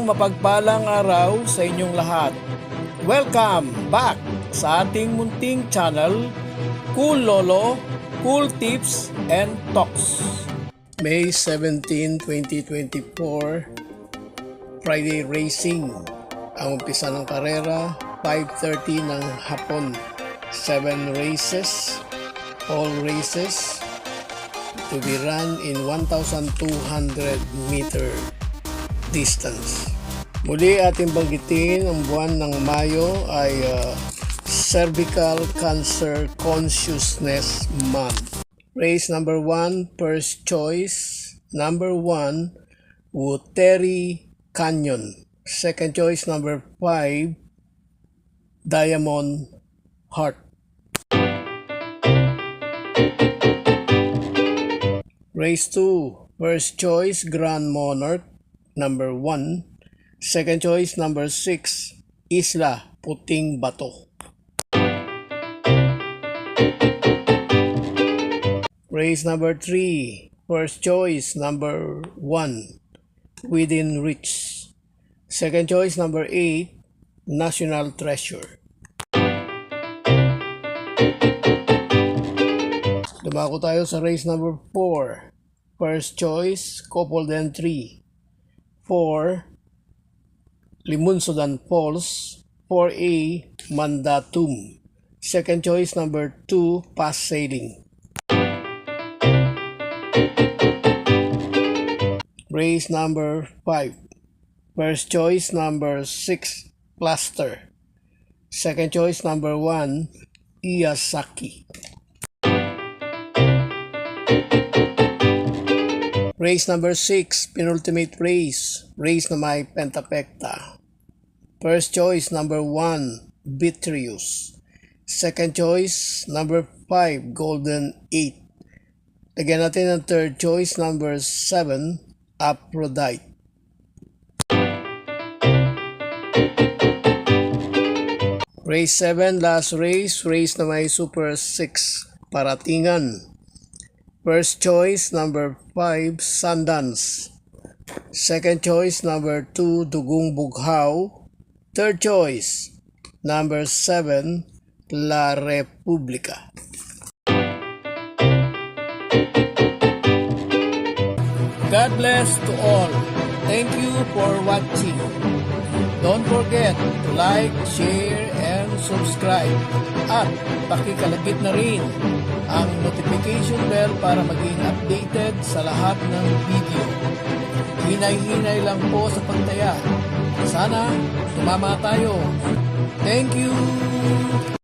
mapagpalang araw sa inyong lahat. Welcome back sa ating munting channel, Cool Lolo, Cool Tips and Talks. May 17, 2024, Friday Racing. Ang umpisa ng karera, 5:30 ng hapon. 7 races, all races to be run in 1,200 meter distance. Muli ating banggitin, ang buwan ng Mayo ay Cervical Cancer Consciousness Month. Race number 1, first choice, number 1, Wooteri Canyon. Second choice, number 5, Diamond Heart. Race 2, first choice, Grand Monarch, number 1. Second choice, number 6, Isla Puting Bato. Race number 3, first choice, number 1, Within Reach. Second choice, number 8, National Treasure. Dumako tayo sa race number 4. First choice, Copeland 3. 4, Limunsudan Falls. 4A, Mandatum. Second choice, number 2, Pass Sailing. Race number 5. First choice, number 6, Plaster. Second choice, number 1, Iyasaki. Race number 6, penultimate race. Race na may pentapekta. First choice, number 1, Vitreous. Second choice, number 5, Golden 8. Lagyan natin ang third choice, number 7, Aphrodite. Race 7, last race. Race na may Super 6, Paratingan. First choice, number 5, Sundance. Second choice, number 2, Dugong Bughaw. Third choice, number 7, La Republica. God bless to all. Thank you for watching. Don't forget to like, share, and subscribe. At pakikalagit na rin ang notification bell para maging updated sa lahat ng video. Hinay-hinay lang po sa pagtaya. Sana tumama tayo. Thank you!